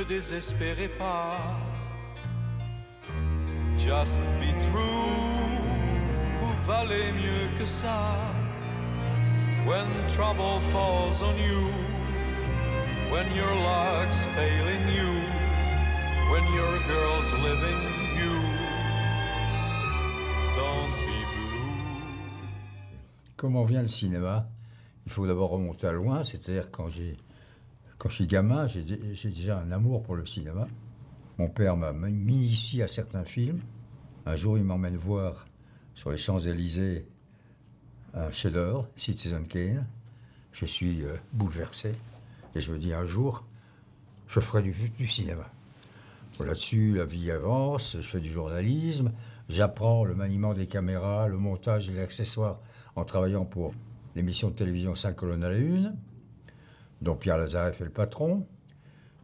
ne désespérez pas. Just be true, vous valez mieux que ça. When trouble falls on you, when your luck's failing you, when your girl's leaving you, don't be blue. Comment vient le cinéma? Il faut d'abord remonter à loin, c'est-à-dire quand je suis gamin, j'ai déjà un amour pour le cinéma. Mon père m'initie à certains films. Un jour, il m'emmène voir sur les Champs-Élysées un chef-d'œuvre, Citizen Kane. Je suis bouleversé et je me dis un jour, je ferai du cinéma. Bon, là-dessus, la vie avance, je fais du journalisme, j'apprends le maniement des caméras, le montage et les accessoires en travaillant pour l'émission de télévision 5 colonnes à la une, dont Pierre Lazareff est le patron.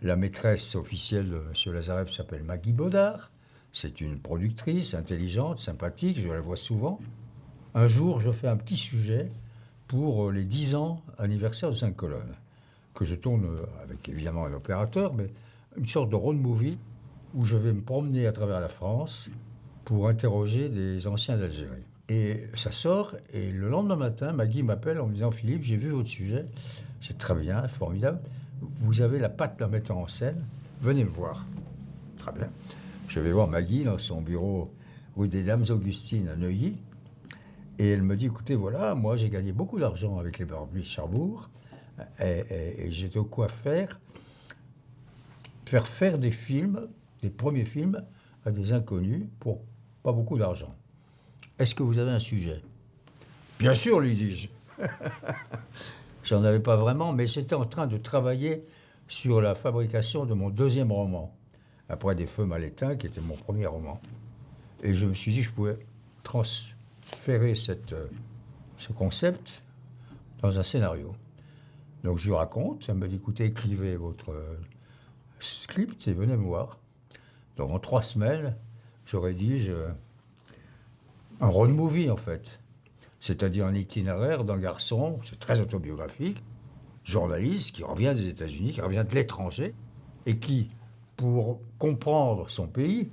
La maîtresse officielle de M. Lazareff s'appelle Maggie Baudard. C'est une productrice intelligente, sympathique, je la vois souvent. Un jour, je fais un petit sujet pour les 10 ans anniversaire de 5 colonnes, que je tourne avec évidemment un opérateur, mais une sorte de road movie où je vais me promener à travers la France pour interroger des anciens d'Algérie. Et ça sort, et le lendemain matin, Maggie m'appelle en me disant « Philippe, j'ai vu votre sujet, c'est très bien, formidable, vous avez la patte d'un metteur en scène, venez me voir. » Très bien. Je vais voir Maggie dans son bureau rue des Dames Augustines à Neuilly, et elle me dit « Écoutez, voilà, moi j'ai gagné beaucoup d'argent avec les Barbus de Cherbourg, et j'ai de quoi faire des films, des premiers films, à des inconnus pour pas beaucoup d'argent. Est-ce que vous avez un sujet ?» Bien sûr, lui dis-je. J'en avais pas vraiment, mais j'étais en train de travailler sur la fabrication de mon deuxième roman, Après des feux mal éteints, qui était mon premier roman. Et je me suis dit que je pouvais transférer ce concept dans un scénario. Donc je lui raconte, elle me dit, écoutez, écrivez votre script et venez me voir. Donc en 3 semaines, je rédige un road movie en fait. C'est-à-dire un itinéraire d'un garçon, c'est très autobiographique, journaliste qui revient des États-Unis, qui revient de l'étranger, et qui, pour comprendre son pays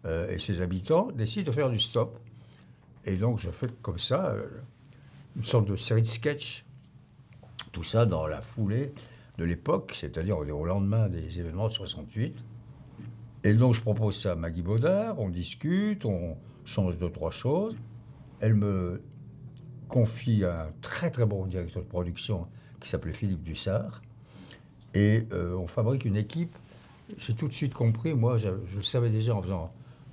et ses habitants, décide de faire du stop. Et donc je fais comme ça une sorte de série de sketchs, tout ça dans la foulée de l'époque, c'est-à-dire au lendemain des événements de 68. Et donc je propose ça à Maggie Baudard, on discute, on change 2-3 choses. Elle me confie à un très très bon directeur de production qui s'appelait Philippe Dussard. Et on fabrique une équipe. J'ai tout de suite compris, moi je savais déjà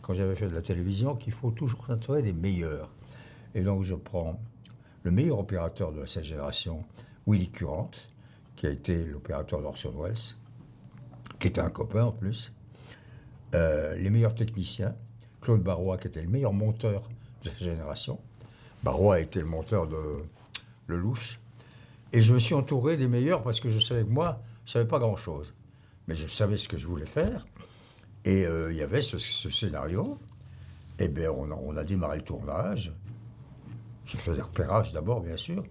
quand j'avais fait de la télévision, qu'il faut toujours s'entourer des meilleurs. Et donc je prends le meilleur opérateur de cette génération, Willy Currant, qui a été l'opérateur d'Orson Welles, qui était un copain en plus. Les meilleurs techniciens, Claude Barrois, qui était le meilleur monteur de cette génération. Barrois a été le monteur de Lelouch. Et je me suis entouré des meilleurs parce que je savais que moi, je ne savais pas grand-chose. Mais je savais ce que je voulais faire. Et il y avait ce scénario. Et bien, on a démarré le tournage. J'ai fait des repérages d'abord, bien sûr.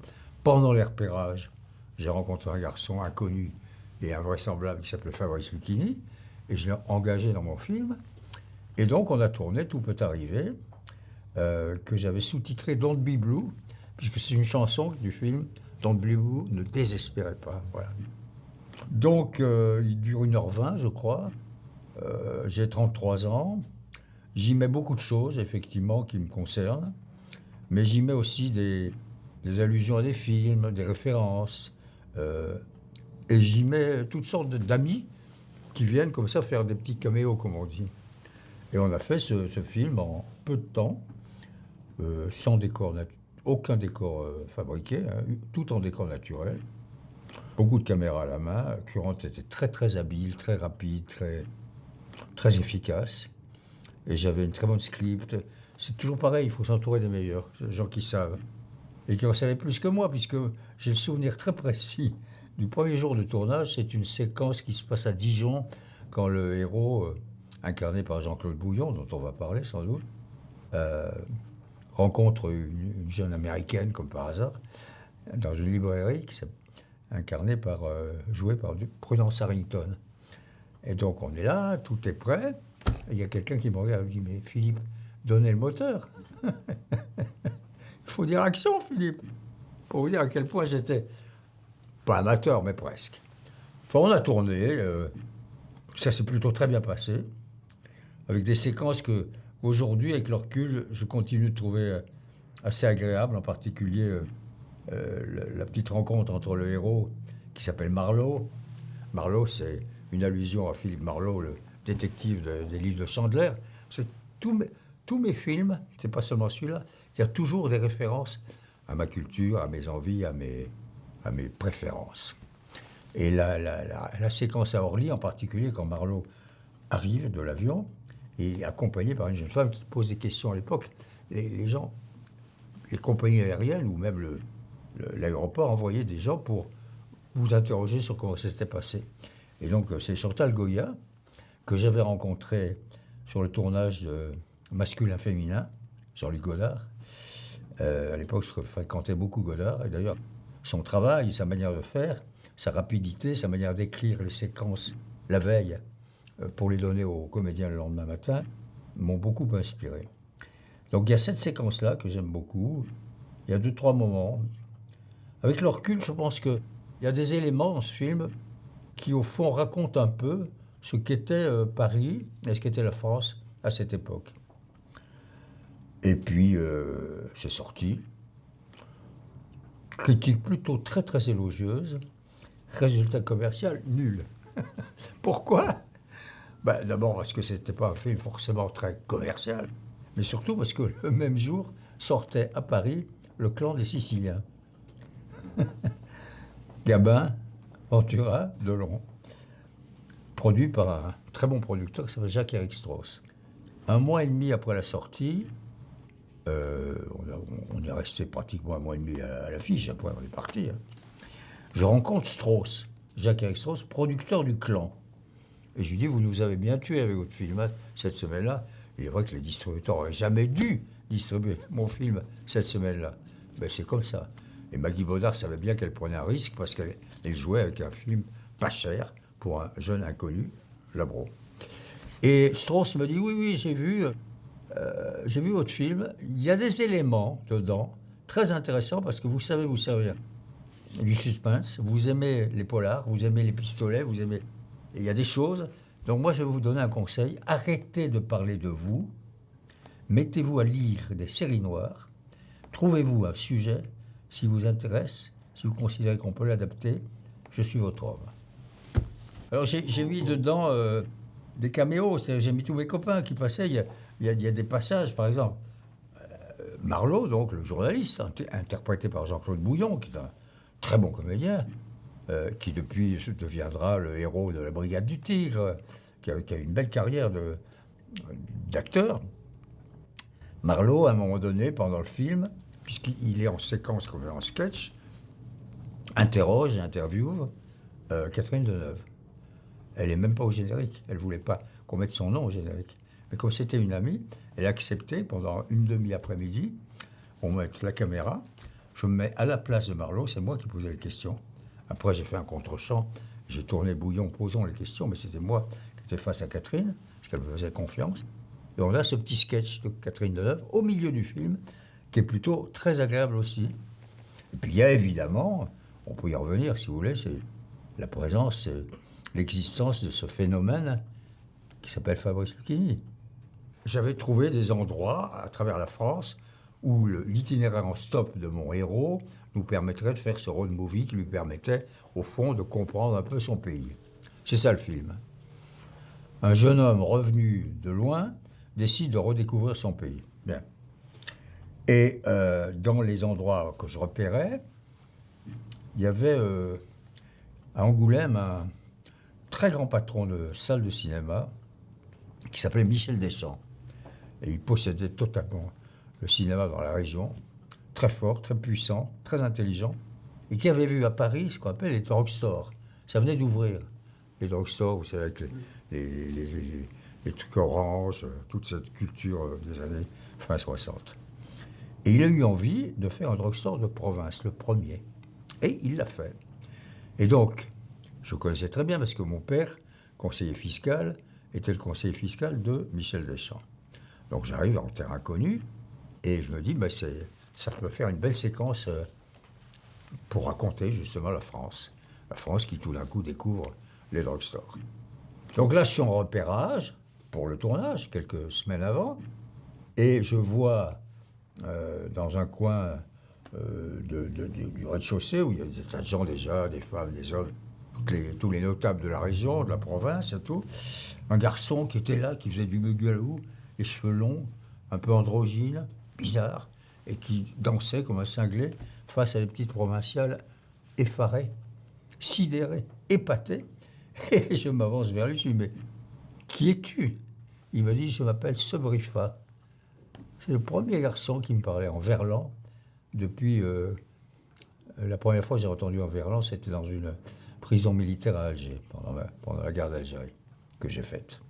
Pendant les repérages, j'ai rencontré un garçon inconnu et invraisemblable qui s'appelait Fabrice Lucchini. Et je l'ai engagé dans mon film. Et donc, on a tourné Tout peut arriver, que j'avais sous-titré Don't Be Blue, puisque c'est une chanson du film Don't Be Blue, ne désespérez pas. Voilà. Donc, il dure 1h20, je crois. J'ai 33 ans. J'y mets beaucoup de choses, effectivement, qui me concernent. Mais j'y mets aussi des allusions à des films, des références. Et j'y mets toutes sortes d'amis qui viennent comme ça faire des petits caméos, comme on dit. Et on a fait ce film en peu de temps, sans décor, aucun décor fabriqué, hein, tout en décor naturel. Beaucoup de caméras à la main. Currant était très très habile, très rapide, très efficace. Et j'avais une très bonne script. C'est toujours pareil, il faut s'entourer des meilleurs, des gens qui savent. Et qui en savaient plus que moi, puisque j'ai le souvenir très précis du premier jour de tournage. C'est une séquence qui se passe à Dijon, quand le héros, incarné par Jean-Claude Bouillon, dont on va parler sans doute, rencontre une jeune américaine, comme par hasard, dans une librairie, jouée par Prudence Harrington. Et donc on est là, tout est prêt. Et il y a quelqu'un qui me regarde et me dit, mais Philippe, donnez le moteur. Il faut dire action, Philippe. Pour vous dire à quel point j'étais, pas amateur, mais presque. Enfin, on a tourné, ça s'est plutôt très bien passé, avec des séquences que, aujourd'hui, avec le recul, je continue de trouver assez agréables, en particulier la petite rencontre entre le héros, qui s'appelle Marlowe. Marlowe, c'est une allusion à Philippe Marlowe, le détective des livres de Chandler. C'est tous mes films, c'est pas seulement celui-là, il y a toujours des références à ma culture, à mes envies, à mes préférences. Et la séquence à Orly, en particulier, quand Marlowe arrive de l'avion, et accompagné par une jeune femme qui pose des questions à l'époque, les gens, les compagnies aériennes ou même l'aéroport envoyaient des gens pour vous interroger sur comment ça s'était passé. Et donc, c'est Chantal Goya, que j'avais rencontré sur le tournage de Masculin-Féminin, Jean-Luc Godard. À l'époque, je fréquentais beaucoup Godard. Et d'ailleurs, son travail, sa manière de faire, sa rapidité, sa manière d'écrire les séquences la veille pour les donner aux comédiens le lendemain matin, m'ont beaucoup inspiré. Donc il y a cette séquence-là que j'aime beaucoup. Il y a 2-3 moments. Avec le recul, je pense qu'il y a des éléments dans ce film qui, au fond, racontent un peu ce qu'était Paris et ce qu'était la France à cette époque. Et puis, c'est sorti. Critique plutôt très, très élogieuse. Résultat commercial, nul. Pourquoi ? D'abord parce que ce n'était pas un film forcément très commercial, mais surtout parce que le même jour sortait à Paris Le Clan des Siciliens. Gabin, Ventura, Delon, produit par un très bon producteur qui s'appelle Jacques-Éric Strauss. 1 mois et demi après la sortie, on est resté pratiquement 1 mois et demi à l'affiche, après on est parti. Je rencontre Strauss, Jacques-Éric Strauss, producteur du Clan. Et je lui dis, vous nous avez bien tués avec votre film cette semaine-là. Il est vrai que les distributeurs n'auraient jamais dû distribuer mon film cette semaine-là. Ben, c'est comme ça. Et Maggie Baudard savait bien qu'elle prenait un risque parce qu'elle jouait avec un film pas cher pour un jeune inconnu, Labro. Et Strauss me dit, oui, j'ai vu votre film. Il y a des éléments dedans très intéressants parce que vous savez vous servir du suspense. Vous aimez les polars, vous aimez les pistolets, vous aimez... Il y a des choses. Donc moi, je vais vous donner un conseil. Arrêtez de parler de vous. Mettez-vous à lire des séries noires. Trouvez-vous un sujet, si vous intéresse, si vous considérez qu'on peut l'adapter. Je suis votre homme. Alors j'ai mis dedans des caméos. C'est-à-dire, j'ai mis tous mes copains qui passaient. Il y a des passages, par exemple. Marlowe, donc le journaliste, interprété par Jean-Claude Bouillon, qui est un très bon comédien. Qui depuis deviendra le héros de la Brigade du Tigre, qui a une belle carrière d'acteur. Marlowe, à un moment donné, pendant le film, puisqu'il est en séquence comme en sketch, interroge et interviewe Catherine Deneuve. Elle n'est même pas au générique. Elle ne voulait pas qu'on mette son nom au générique. Mais comme c'était une amie, elle a accepté pendant une demi-après-midi, on met la caméra, je me mets à la place de Marlowe, c'est moi qui posais les questions. Après, j'ai fait un contre-champ, j'ai tourné Bouillon posant les questions, mais c'était moi qui étais face à Catherine, parce qu'elle me faisait confiance. Et on a ce petit sketch de Catherine Deneuve au milieu du film, qui est plutôt très agréable aussi. Et puis il y a évidemment, on peut y revenir si vous voulez, c'est la présence, l'existence de ce phénomène qui s'appelle Fabrice Lucchini. J'avais trouvé des endroits à travers la France où l'itinéraire en stop de mon héros nous permettrait de faire ce road movie qui lui permettait, au fond, de comprendre un peu son pays. C'est ça le film. Un jeune homme revenu de loin décide de redécouvrir son pays. Bien. Et dans les endroits que je repérais, il y avait à Angoulême un très grand patron de salle de cinéma qui s'appelait Michel Deschamps. Et il possédait totalement le cinéma dans la région, très fort, très puissant, très intelligent, et qui avait vu à Paris ce qu'on appelle les drugstores. Ça venait d'ouvrir. Les drugstores, vous savez, avec les trucs oranges, toute cette culture des années fin 60. Et il a eu envie de faire un drugstore de province, le premier. Et il l'a fait. Et donc, je connaissais très bien, parce que mon père conseiller fiscal, était le conseiller fiscal de Michel Deschamps. Donc j'arrive en terrain connu et je me dis, ça peut faire une belle séquence pour raconter justement la France. La France qui tout d'un coup découvre les drugstores. Donc là, je suis en repérage pour le tournage, quelques semaines avant, et je vois dans un coin du rez-de-chaussée, où il y a des tas de gens déjà, des femmes, des hommes, tous les notables de la région, de la province et tout, un garçon qui était là, qui faisait du boogaloo, les cheveux longs, un peu androgyne, bizarre, et qui dansait comme un cinglé face à des petites provinciales effarées, sidérées, épatées. Et je m'avance vers lui, je lui dis, mais qui es-tu? Il me dit, je m'appelle Sobrifa. C'est le premier garçon qui me parlait en verlan depuis... la première fois que j'ai entendu en verlan, c'était dans une prison militaire à Alger, pendant la guerre d'Algérie, que j'ai faite.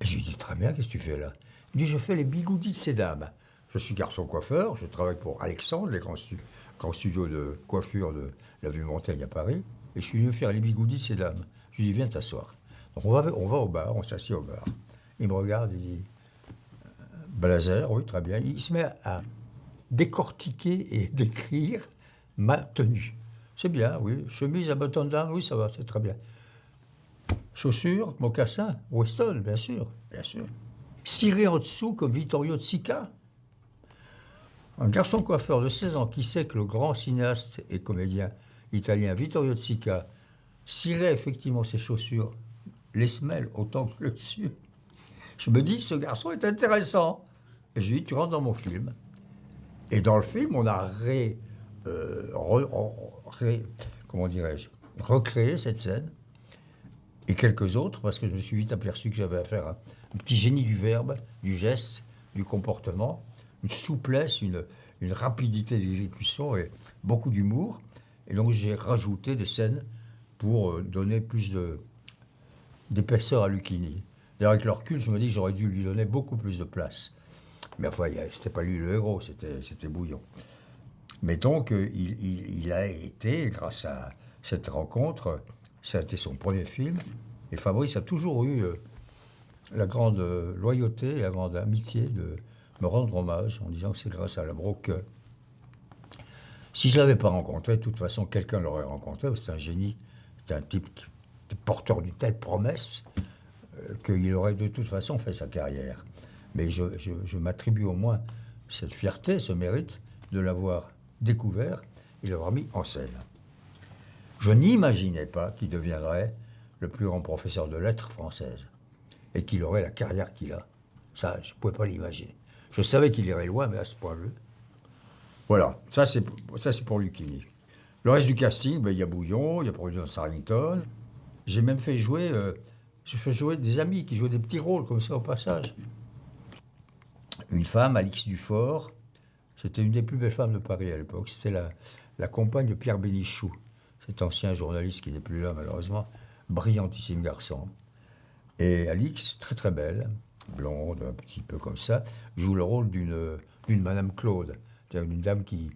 Et je lui dis, très bien, qu'est-ce que tu fais là? Il me dit, je fais les bigoudis de ces dames. Je suis garçon coiffeur, je travaille pour Alexandre, les grands studios de coiffure de l'avenue Montaigne à Paris, et je suis venu faire les bigoudis de ces dames. Je lui dis, viens t'asseoir. Donc on va au bar, on s'assied au bar. Il me regarde, il dit, blazer, oui, très bien. Il se met à décortiquer et décrire ma tenue. C'est bien, oui. Chemise à button down, oui, ça va, c'est très bien. Chaussures, mocassins, Weston, bien sûr, bien sûr. Ciré en dessous comme Vittorio de Sica. Un garçon coiffeur de 16 ans qui sait que le grand cinéaste et comédien italien Vittorio de Sica cirait effectivement ses chaussures, les semelles autant que le dessus. Je me dis, ce garçon est intéressant. Et je lui dis, tu rentres dans mon film. Et dans le film, on a recréé cette scène et quelques autres, parce que je me suis vite aperçu que j'avais affaire à un petit génie du verbe, du geste, du comportement, une souplesse, une rapidité d'exécution et beaucoup d'humour. Et donc j'ai rajouté des scènes pour donner plus d'épaisseur à Lucchini. D'ailleurs, avec le recul, je me dis que j'aurais dû lui donner beaucoup plus de place. Mais enfin, c'était pas lui le héros, c'était Bouillon. Mais donc, il a été, grâce à cette rencontre, ça a été son premier film. Et Fabrice a toujours eu la grande loyauté et la grande amitié de me rendre hommage en disant que c'est grâce à Labro que... Si je ne l'avais pas rencontré, de toute façon, quelqu'un l'aurait rencontré. C'est un génie, c'est un type qui était porteur d'une telle promesse qu'il aurait de toute façon fait sa carrière. Mais je m'attribue au moins cette fierté, ce mérite de l'avoir découvert et de l'avoir mis en scène. Je n'imaginais pas qu'il deviendrait le plus grand professeur de lettres françaises et qu'il aurait la carrière qu'il a. Ça, je ne pouvais pas l'imaginer. Je savais qu'il irait loin, mais à ce point-là. Voilà, ça c'est pour Lucchini. Le reste du casting, il y a Bouillon, il y a Prudence Harrington. J'ai même fait jouer, des amis qui jouaient des petits rôles comme ça au passage. Une femme, Alix Dufort, c'était une des plus belles femmes de Paris à l'époque. C'était la compagne de Pierre Bénichou, cet ancien journaliste qui n'est plus là malheureusement, brillantissime garçon. Et Alix, très très belle, blonde, un petit peu comme ça, joue le rôle d'une Madame Claude, c'est-à-dire une dame qui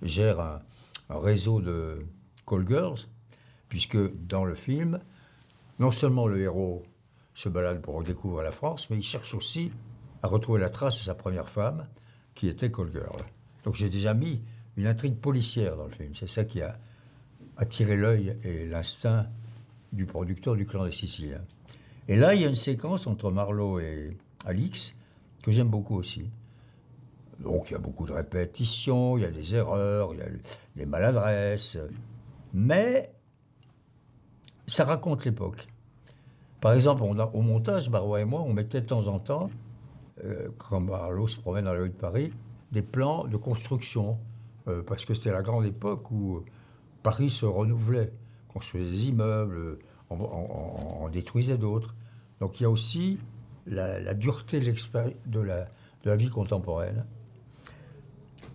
gère un réseau de call girls, puisque dans le film, non seulement le héros se balade pour découvrir la France, mais il cherche aussi à retrouver la trace de sa première femme, qui était call girl. Donc j'ai déjà mis une intrigue policière dans le film. C'est ça qui a attiré l'œil et l'instinct du producteur du Clan des Siciliens. Et là, il y a une séquence entre Marlowe et Alix que j'aime beaucoup aussi. Donc il y a beaucoup de répétitions, il y a des erreurs, il y a des maladresses, mais ça raconte l'époque. Par exemple, au montage, Barois et moi, on mettait de temps en temps, quand Marlowe se promène dans la rue de Paris, des plans de construction, parce que c'était la grande époque où Paris se renouvelait, construisait des immeubles, en détruisait d'autres. Donc il y a aussi la dureté de la vie contemporaine.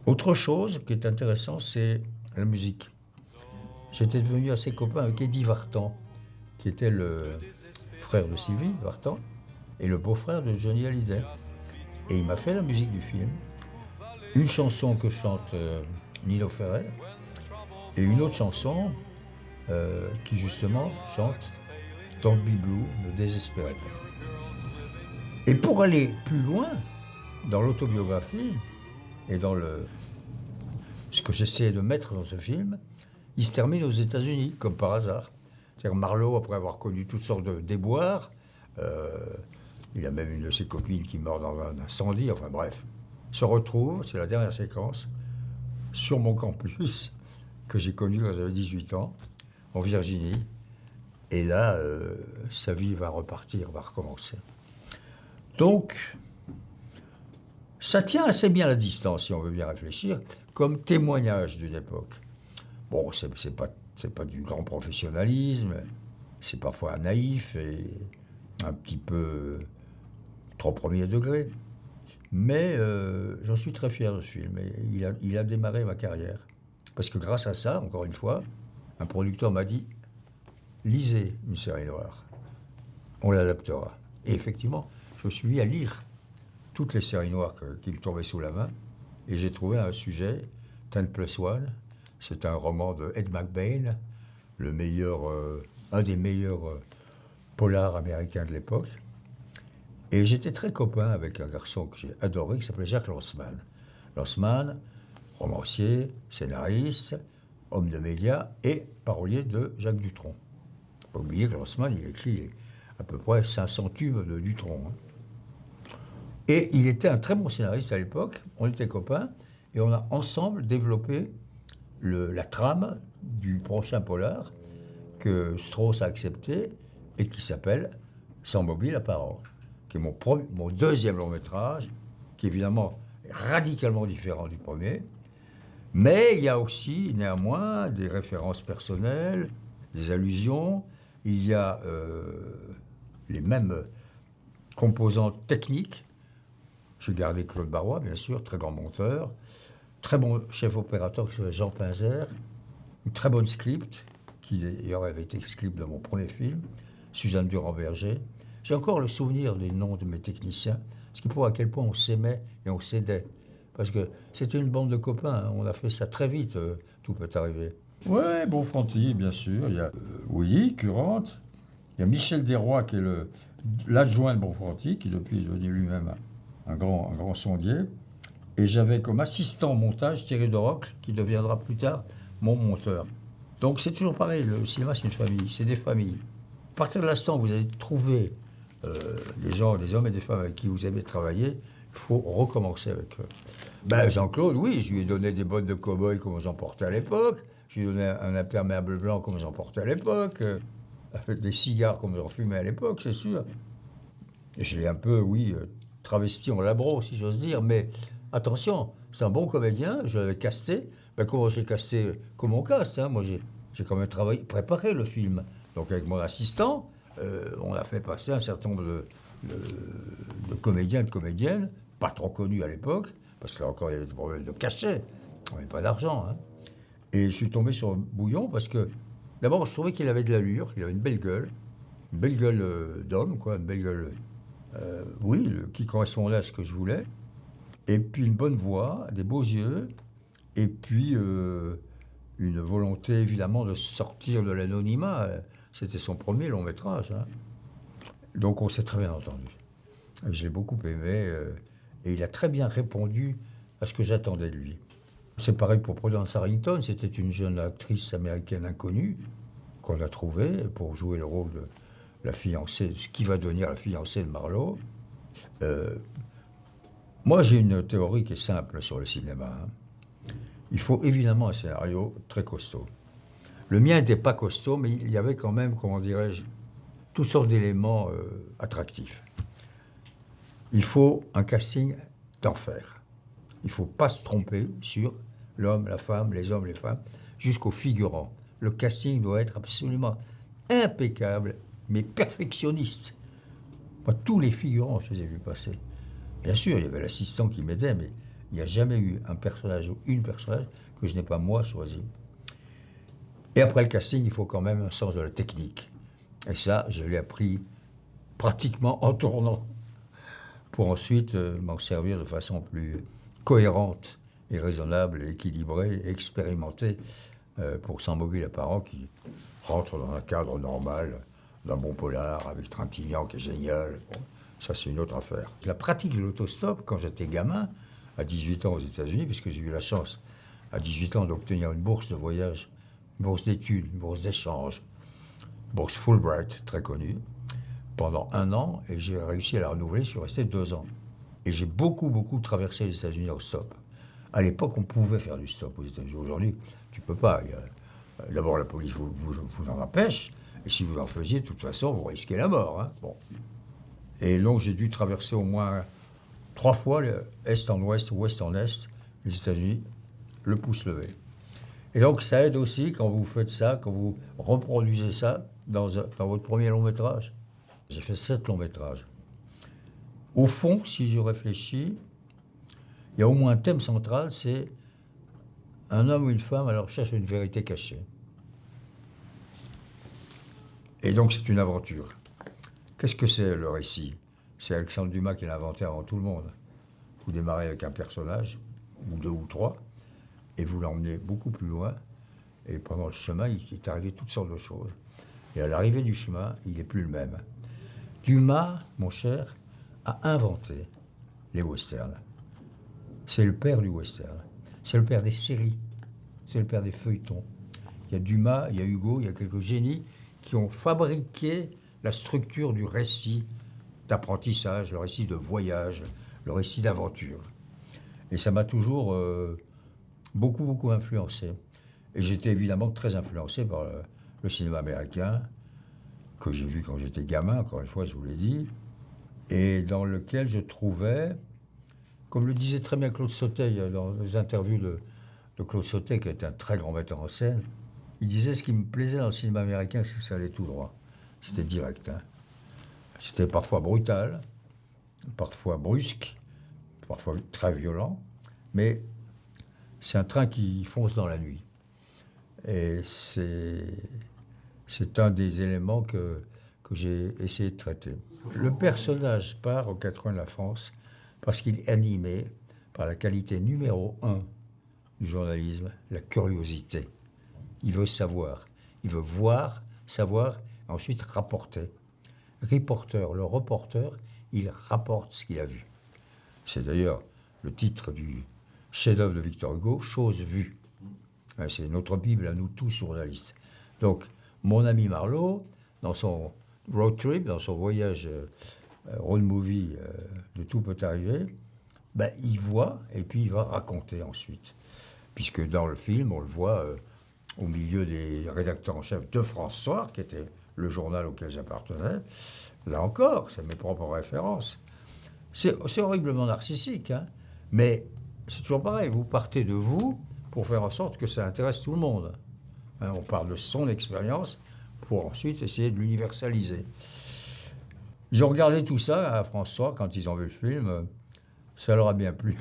Autre chose qui est intéressant, c'est la musique. J'étais devenu assez copain avec Eddie Vartan, qui était le frère de Sylvie Vartan et le beau-frère de Johnny Hallyday. Et il m'a fait la musique du film, une chanson que chante Nino Ferrer et une autre chanson qui justement chante Don't Be Blue, ne désespérez pas. Et pour aller plus loin dans l'autobiographie et dans ce que j'essaie de mettre dans ce film, il se termine aux États-Unis, comme par hasard. C'est-à-dire Marlowe, après avoir connu toutes sortes de déboires, il a même une de ses copines qui meurt dans un incendie, enfin bref, se retrouve, c'est la dernière séquence, sur mon campus, que j'ai connu quand j'avais 18 ans, en Virginie. Et là, sa vie va repartir, va recommencer. Donc, ça tient assez bien la distance, si on veut bien réfléchir, comme témoignage d'une époque. Bon, c'est pas du grand professionnalisme, c'est parfois naïf et un petit peu trop premier degré. Mais j'en suis très fier de ce film. Et il a démarré ma carrière. Parce que grâce à ça, encore une fois, un producteur m'a dit « Lisez une série noire, on l'adaptera ». Et effectivement, je me suis mis à lire toutes les séries noires qui me tombaient sous la main. Et j'ai trouvé un sujet, 10+1. C'est un roman de Ed McBain, un des meilleurs polars américains de l'époque. Et j'étais très copain avec un garçon que j'ai adoré, qui s'appelait Jacques Lanzmann. Lanzmann, romancier, scénariste, homme de médias et parolier de Jacques Dutronc. Il ne faut pas oublier que Lanzmann, il écrit à peu près 500 tubes de Dutronc. Hein. Et il était un très bon scénariste à l'époque, on était copains, et on a ensemble développé la trame du prochain polar que Strauss a accepté et qui s'appelle « Sans mobile apparent », qui est mon deuxième long métrage, qui évidemment est radicalement différent du premier, mais il y a aussi néanmoins des références personnelles, des allusions, il y a les mêmes composantes techniques. J'ai gardé Claude Barrois, bien sûr, très grand monteur, très bon chef opérateur qui s'appelle Jean Pinzer, une très bonne script, qui d'ailleurs avait été script de mon premier film, Suzanne Durand-Berger. J'ai encore le souvenir des noms de mes techniciens, ce qui prouve à quel point on s'aimait et on s'aidait. Parce que c'était une bande de copains, hein. On a fait ça très vite, tout peut arriver. Oui, Bonfanti, bien sûr. Il y a Willy Curante, il y a Michel Desrois, qui est l'adjoint de Bonfanti, qui depuis est devenu lui-même un grand sondier. Et j'avais comme assistant au montage Thierry Dorocle, qui deviendra plus tard mon monteur. Donc c'est toujours pareil, le cinéma c'est une famille, c'est des familles. À partir de l'instant où vous avez trouvé des hommes et des femmes avec qui vous aimez travailler, il faut recommencer avec eux. Ben, Jean-Claude, oui, je lui ai donné des bottes de cow-boy comme j'en portais à l'époque, je lui ai donné un imperméable blanc comme j'en portais à l'époque, des cigares comme j'en fumais à l'époque, c'est sûr. Et je l'ai un peu, oui, travesti en labro, si j'ose dire, mais attention, c'est un bon comédien, je l'avais casté. Ben, comment j'ai casté, comme on caste, hein, moi j'ai quand même préparé le film. Donc avec mon assistant, on a fait passer un certain nombre de comédiens et de comédiennes, pas trop connus à l'époque, parce que là encore il y avait des problèmes de cachet, on n'avait pas d'argent. Hein. Et je suis tombé sur Bouillon parce que, d'abord je trouvais qu'il avait de l'allure, qu'il avait une belle gueule d'homme, quoi, une belle gueule, oui, qui correspondait à ce que je voulais. Et puis une bonne voix, des beaux yeux, et puis une volonté évidemment de sortir de l'anonymat. C'était son premier long métrage. Hein. Donc on s'est très bien entendu. Je l'ai beaucoup aimé et il a très bien répondu à ce que j'attendais de lui. C'est pareil pour Prudence Harrington, c'était une jeune actrice américaine inconnue qu'on a trouvée pour jouer le rôle de la fiancée, ce qui va devenir la fiancée de Marlowe. Moi, j'ai une théorie qui est simple sur le cinéma. Hein. Il faut évidemment un scénario très costaud. Le mien n'était pas costaud, mais il y avait quand même, comment dirais-je, toutes sortes d'éléments attractifs. Il faut un casting d'enfer. Il ne faut pas se tromper sur l'homme, la femme, les hommes, les femmes, jusqu'aux figurants. Le casting doit être absolument impeccable, mais perfectionniste. Moi, tous les figurants, je les ai vus passer. Bien sûr, il y avait l'assistant qui m'aidait, mais il n'y a jamais eu un personnage ou une personnage que je n'ai pas moi choisi. Et après le casting, il faut quand même un sens de la technique. Et ça, je l'ai appris pratiquement en tournant, pour ensuite m'en servir de façon plus cohérente et raisonnable, et équilibrée, et expérimentée pour Sans mobile apparent qui rentre dans un cadre normal d'un bon polar avec Trintignant qui est génial. Bon, ça, c'est une autre affaire. La pratique de l'autostop, quand j'étais gamin, à 18 ans aux États-Unis, puisque j'ai eu la chance, à 18 ans, d'obtenir une bourse de voyage, une bourse d'études, une bourse d'échange, une bourse Fulbright, très connue, pendant 1 an, et j'ai réussi à la renouveler, je suis resté 2 ans. Et j'ai beaucoup traversé les États-Unis en stop. À l'époque, on pouvait faire du stop aux États-Unis. Aujourd'hui, tu peux pas. D'abord, la police vous en empêche, et si vous en faisiez, de toute façon, vous risquez la mort. Hein. Bon. Et donc, j'ai dû traverser au moins 3 fois, est en ouest, ouest en est, les États-Unis, le pouce levé. Et donc, ça aide aussi quand vous faites ça, quand vous reproduisez ça dans votre premier long métrage. J'ai fait 7 longs métrages. Au fond, si je réfléchis, il y a au moins un thème central, c'est un homme ou une femme à la recherche d'une vérité cachée. Et donc, c'est une aventure. Qu'est-ce que c'est le récit? C'est Alexandre Dumas qui l'a inventé avant tout le monde. Vous démarrez avec un personnage, ou 2 ou 3, et vous l'emmenez beaucoup plus loin. Et pendant le chemin, il est arrivé toutes sortes de choses. Et à l'arrivée du chemin, il n'est plus le même. Dumas, mon cher, a inventé les westerns. C'est le père du western. C'est le père des séries. C'est le père des feuilletons. Il y a Dumas, il y a Hugo, il y a quelques génies qui ont fabriqué la structure du récit d'apprentissage, le récit de voyage, le récit d'aventure. Et ça m'a toujours beaucoup influencé. Et j'étais évidemment très influencé par le cinéma américain, que j'ai vu quand j'étais gamin, encore une fois, je vous l'ai dit, et dans lequel je trouvais, comme le disait très bien Claude Sautet dans les interviews de Claude Sautet, qui est un très grand metteur en scène, il disait ce qui me plaisait dans le cinéma américain, c'est que ça allait tout droit. C'était direct. Hein. C'était parfois brutal, parfois brusque, parfois très violent, mais c'est un train qui fonce dans la nuit. Et c'est un des éléments que j'ai essayé de traiter. Le personnage part aux 4 coins de la France parce qu'il est animé par la qualité numéro 1 du journalisme, la curiosité. Il veut savoir, il veut voir, savoir, et ensuite rapporter. Le reporter, il rapporte ce qu'il a vu. C'est d'ailleurs le titre du chef-d'œuvre de Victor Hugo, « Chose vue ». C'est notre Bible à nous tous journalistes. Donc, mon ami Marleau, dans son road trip, dans son voyage road movie de Tout peut arriver, ben, il voit et puis il va raconter ensuite. Puisque dans le film, on le voit au milieu des rédacteurs en chef de France Soir, qui était le journal auquel j'appartenais. Là encore, c'est mes propres références. C'est horriblement narcissique, hein, mais c'est toujours pareil. Vous partez de vous pour faire en sorte que ça intéresse tout le monde. Hein, on parle de son expérience pour ensuite essayer de l'universaliser. Ils ont regardé tout ça à François quand ils ont vu le film. Ça leur a bien plu.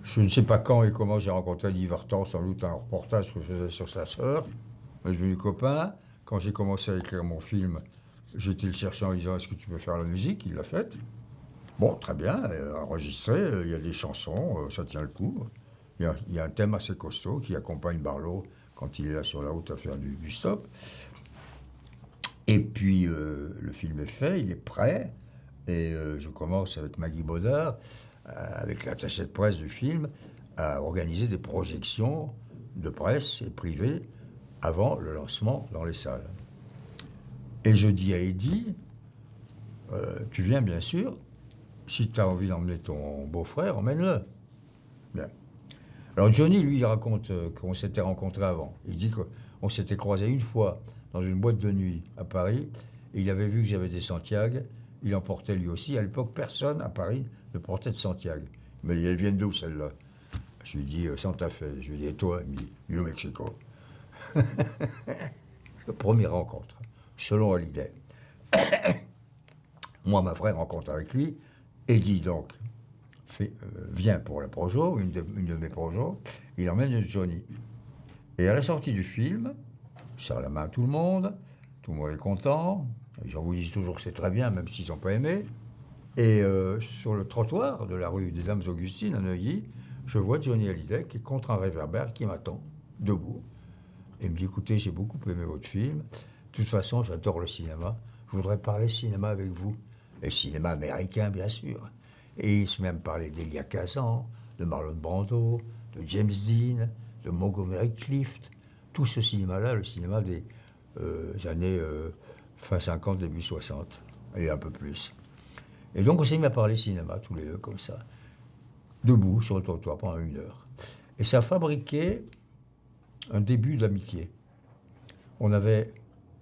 Je ne sais pas quand et comment j'ai rencontré Guy Vartan, sans doute un reportage que je faisais sur sa sœur. On est devenus copains. Quand j'ai commencé à écrire mon film, j'ai été le chercher en lui disant « Est-ce que tu peux faire la musique ?» Il l'a faite. Bon, très bien, enregistré, il y a des chansons, ça tient le coup. Il y a un thème assez costaud qui accompagne Barlow quand il est là sur la route à faire du stop. Et puis, le film est fait, il est prêt. Et je commence avec Maggie Baudard, avec l'attaché de presse du film, à organiser des projections de presse et privées avant le lancement dans les salles. Et je dis à Eddie, tu viens bien sûr, si tu as envie d'emmener ton beau-frère, emmène-le. Bien. Alors Johnny, lui, il raconte qu'on s'était rencontrés avant. Il dit qu'on s'était croisés une fois dans une boîte de nuit à Paris, et il avait vu que j'avais des Santiago, il en portait lui aussi. À l'époque, personne à Paris ne portait de Santiago. Il m'a dit, elles viennent d'où celles-là? Je lui ai dit, Santa Fe. Je lui ai dit, et toi? Il me dit, New Mexico. Première rencontre, selon Hallyday. Moi, ma vraie rencontre avec lui, Eddie donc vient pour la projo, une de mes projos, il emmène Johnny. Et à la sortie du film, je serre la main à tout le monde est content, les gens vous disent toujours que c'est très bien, même s'ils n'ont pas aimé. Et sur le trottoir de la rue des Dames Augustines, à Neuilly, je vois Johnny Hallyday qui est contre un réverbère qui m'attend, debout. Et il me dit, écoutez, j'ai beaucoup aimé votre film, toute façon, j'adore le cinéma. Je voudrais parler cinéma avec vous. Et cinéma américain, bien sûr. Et il se met à me parler d'Elia Kazan, de Marlon Brando, de James Dean, de Montgomery Clift. Tout ce cinéma-là, le cinéma des années fin 50, début 60, et un peu plus. Et donc on s'est mis à parler cinéma, tous les deux, comme ça, debout sur le trottoir pendant 1 heure. Et ça a fabriqué un début d'amitié. On n'avait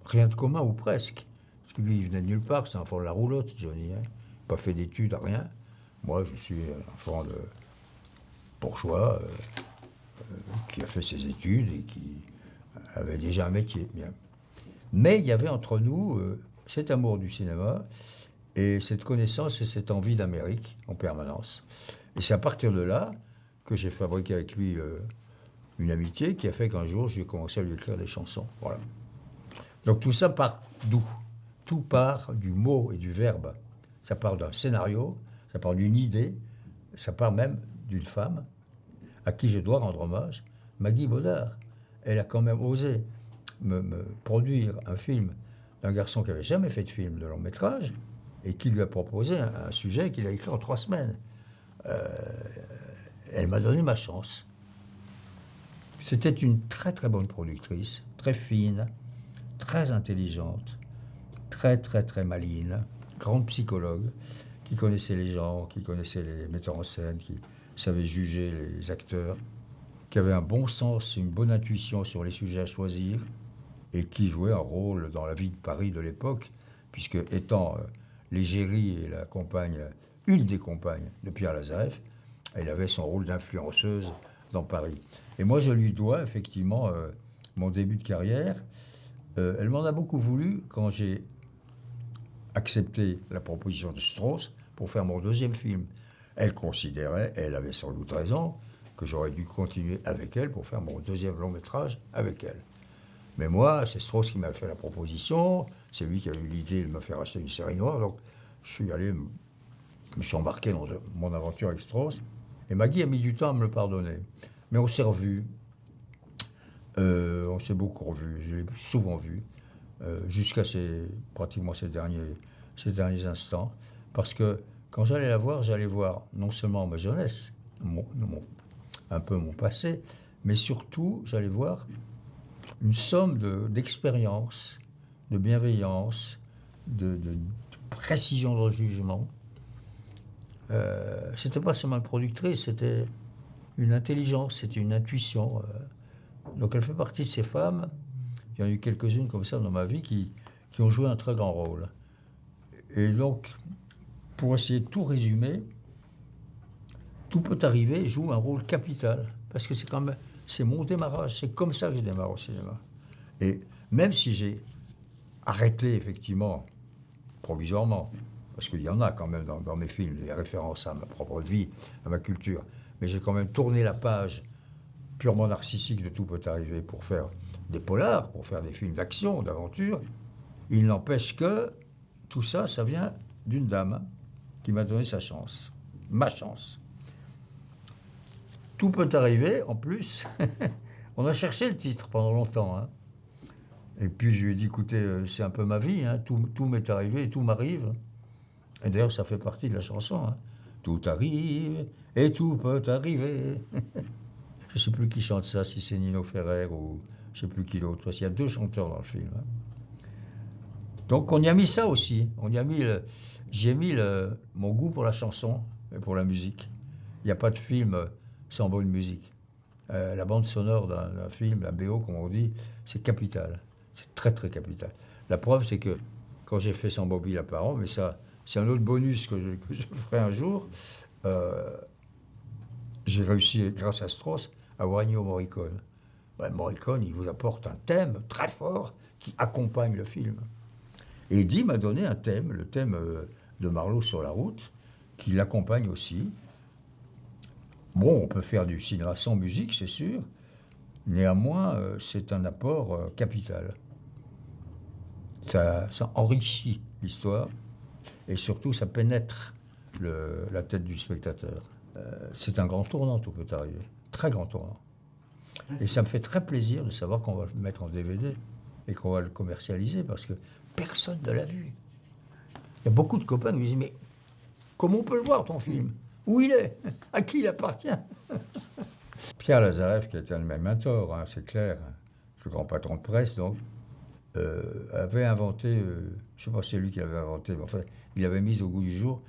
rien de commun, ou presque. Parce que lui, il venait de nulle part, c'est un enfant de la roulotte, Johnny. Hein. Pas fait d'études, rien. Moi, je suis un enfant de bourgeois qui a fait ses études et qui avait déjà un métier. Bien. Mais il y avait entre nous cet amour du cinéma et cette connaissance et cette envie d'Amérique en permanence. Et c'est à partir de là que j'ai fabriqué avec lui une amitié qui a fait qu'un jour, j'ai commencé à lui écrire des chansons. Voilà. Donc tout ça part d'où? Tout part du mot et du verbe. Ça part d'un scénario, ça part d'une idée, ça part même d'une femme à qui je dois rendre hommage, Maggie Baudard. Elle a quand même osé me produire un film d'un garçon qui n'avait jamais fait de film de long métrage et qui lui a proposé un sujet qu'il a écrit en 3 semaines. Elle m'a donné ma chance. C'était une très très bonne productrice, très fine, très intelligente, très très très maligne, grande psychologue, qui connaissait les gens, qui connaissait les metteurs en scène, qui savait juger les acteurs, qui avait un bon sens, une bonne intuition sur les sujets à choisir, et qui jouait un rôle dans la vie de Paris de l'époque, puisque étant l'égérie et la compagne, une des compagnes de Pierre Lazareff, elle avait son rôle d'influenceuse dans Paris. Et moi, je lui dois effectivement mon début de carrière. Elle m'en a beaucoup voulu quand j'ai accepté la proposition de Strauss pour faire mon 2e film. Elle considérait, elle avait sans doute raison, que j'aurais dû continuer avec elle pour faire mon 2e long métrage avec elle. Mais moi, c'est Strauss qui m'a fait la proposition, c'est lui qui a eu l'idée de me faire acheter une série noire, donc je suis allé, je me suis embarqué dans mon aventure avec Strauss, et Maggie a mis du temps à me le pardonner. Mais on s'est revus, on s'est beaucoup revus, je l'ai souvent vu, jusqu'à pratiquement ces derniers instants, parce que quand j'allais la voir, j'allais voir non seulement ma jeunesse, un peu mon passé, mais surtout, j'allais voir une somme d'expérience, de bienveillance, de précision dans le jugement. C'était pas seulement une productrice, c'était une intelligence, c'était une intuition. Donc elle fait partie de ces femmes, il y en a eu quelques-unes comme ça dans ma vie, qui ont joué un très grand rôle. Et donc, pour essayer de tout résumer, Tout peut arriver joue un rôle capital, parce que c'est mon démarrage, c'est comme ça que je démarre au cinéma. Et même si j'ai arrêté, effectivement, provisoirement, parce qu'il y en a quand même dans mes films, des références à ma propre vie, à ma culture, mais j'ai quand même tourné la page purement narcissique de Tout peut arriver pour faire des polars, pour faire des films d'action, d'aventure. Il n'empêche que tout ça, ça vient d'une dame qui m'a donné sa chance, ma chance. Tout peut arriver, en plus. On a cherché le titre pendant longtemps. Hein. Et puis je lui ai dit, écoutez, c'est un peu ma vie, hein. Tout m'est arrivé et tout m'arrive. Et d'ailleurs, ça fait partie de la chanson. Hein. Tout arrive et tout peut arriver. Je ne sais plus qui chante ça, si c'est Nino Ferrer ou je ne sais plus qui l'autre. Il y a 2 chanteurs dans le film. Hein. Donc on y a mis ça aussi. J'ai mis mon goût pour la chanson et pour la musique. Il n'y a pas de film sans bonne musique. La bande sonore d'un film, la BO, comme on dit, c'est capital. C'est très, très capital. La preuve, c'est que quand j'ai fait Sans Bobby l'apparent, mais ça, c'est un autre bonus que je ferai un jour, j'ai réussi, grâce à Strauss, à avoir Ennio Morricone. Morricone, il vous apporte un thème très fort qui accompagne le film. Et Eddie m'a donné un thème, le thème de Marlowe sur la route, qui l'accompagne aussi. Bon, on peut faire du cinéma sans musique, c'est sûr. Néanmoins, c'est un apport capital. Ça enrichit l'histoire et surtout, ça pénètre la tête du spectateur. C'est un grand tournant, Tout peut arriver. Très grand tournant. Et ça me fait très plaisir de savoir qu'on va le mettre en DVD. et qu'on va le commercialiser parce que personne ne l'a vu. Il y a beaucoup de copains qui me disent, mais comment on peut le voir ton film? Où il est? À qui il appartient? Pierre Lazareff, qui était un de mes mentors, hein, c'est clair, le grand patron de presse, donc, avait inventé, je ne sais pas si c'est lui qui l'avait inventé, mais enfin, il avait mis au goût du jour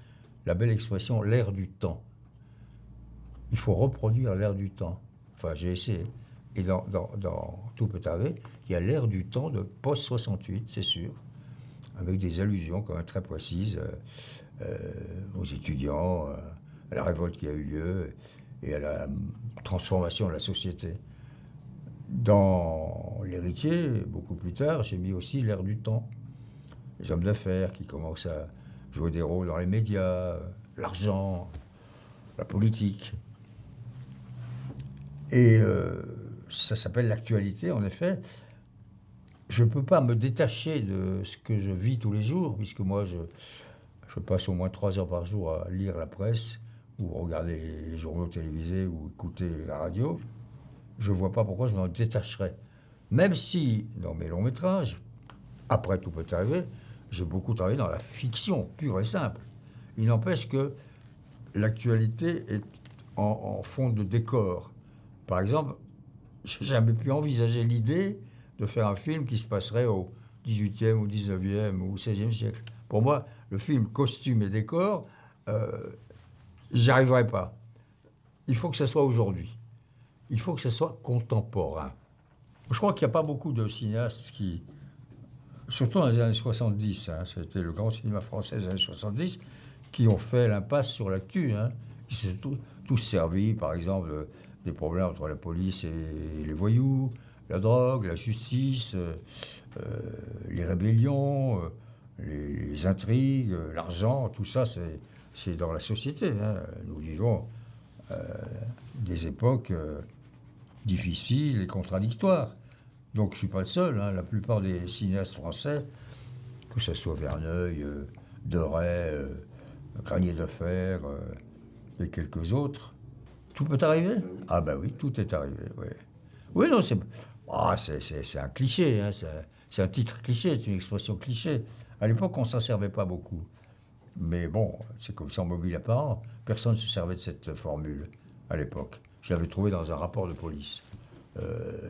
la belle expression « l'air du temps ». Il faut reproduire l'air du temps. Enfin, j'ai essayé. Et dans Tout peut arriver, il y a l'air du temps de post-68, c'est sûr, avec des allusions quand même très précises aux étudiants, à la révolte qui a eu lieu et à la transformation de la société. Dans L'Héritier, beaucoup plus tard, j'ai mis aussi l'air du temps. Les hommes d'affaires qui commencent à jouer des rôles dans les médias, l'argent, la politique. Et ça s'appelle l'actualité, en effet. Je ne peux pas me détacher de ce que je vis tous les jours, puisque moi, je passe au moins 3 heures par jour à lire la presse, ou regarder les journaux télévisés, ou écouter la radio. Je ne vois pas pourquoi je m'en détacherais. Même si, dans mes longs métrages, après Tout peut arriver, j'ai beaucoup travaillé dans la fiction pure et simple. Il n'empêche que l'actualité est en fond de décor. Par exemple, je n'ai jamais pu envisager l'idée de faire un film qui se passerait au XVIIIe, ou XIXe, ou XVIe siècle. Pour moi, le film costume et décor, j'y arriverai pas. Il faut que ce soit aujourd'hui. Il faut que ce soit contemporain. Je crois qu'il n'y a pas beaucoup de cinéastes qui, surtout dans les années 70, hein, c'était le grand cinéma français des années 70, qui ont fait l'impasse sur l'actu. Hein. Ils se sont tous servis, par exemple, des problèmes entre la police et les voyous, la drogue, la justice, les rébellions, les intrigues, l'argent, tout ça, c'est dans la société. Hein. Nous vivons des époques difficiles et contradictoires. Donc je ne suis pas le seul. Hein. La plupart des cinéastes français, que ce soit Verneuil, Deray, Granier de Fer et quelques autres, tout peut arriver. Ah ben oui, tout est arrivé. Oui, oui non, c'est un cliché. Hein. C'est un titre cliché, c'est une expression cliché. À l'époque, on ne s'en servait pas beaucoup. Mais bon, c'est comme Sans mobile apparent. Personne ne se servait de cette formule à l'époque. Je l'avais trouvé dans un rapport de police.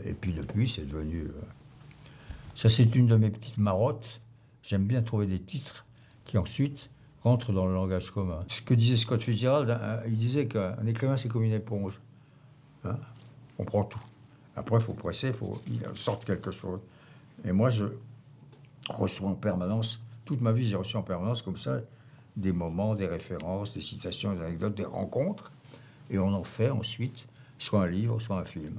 Et puis depuis, c'est devenu... Ça, c'est une de mes petites marottes. J'aime bien trouver des titres qui ensuite rentrent dans le langage commun. Ce que disait Scott Fitzgerald, hein, il disait qu'un écrivain, c'est comme une éponge. Hein, on prend tout. Après, il faut presser, il faut qu'il sorte quelque chose. Et moi, je reçois en permanence, toute ma vie, j'ai reçu en permanence comme ça, des moments, des références, des citations, des anecdotes, des rencontres. Et on en fait ensuite soit un livre, soit un film.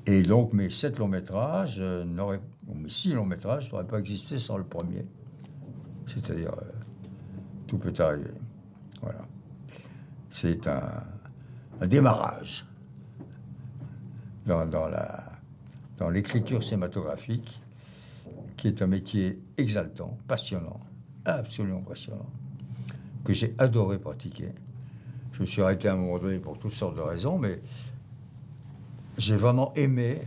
Et donc, mes 7 longs-métrages, mes 6 longs-métrages n'auraient pas existé sans le premier. C'est-à-dire, Tout peut arriver. Voilà. C'est un démarrage dans l'écriture cinématographique, qui est un métier exaltant, passionnant, absolument passionnant, que j'ai adoré pratiquer. Je me suis arrêté à un moment donné pour toutes sortes de raisons, mais j'ai vraiment aimé,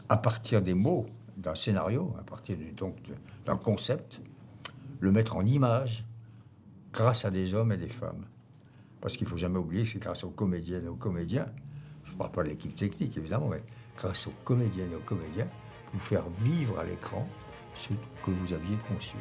à partir des mots d'un scénario, à partir d'un concept, le mettre en image grâce à des hommes et des femmes. Parce qu'il ne faut jamais oublier que c'est grâce aux comédiennes et aux comédiens, je ne parle pas de l'équipe technique évidemment, mais grâce aux comédiennes et aux comédiens, que vous faire vivre à l'écran ce que vous aviez conçu.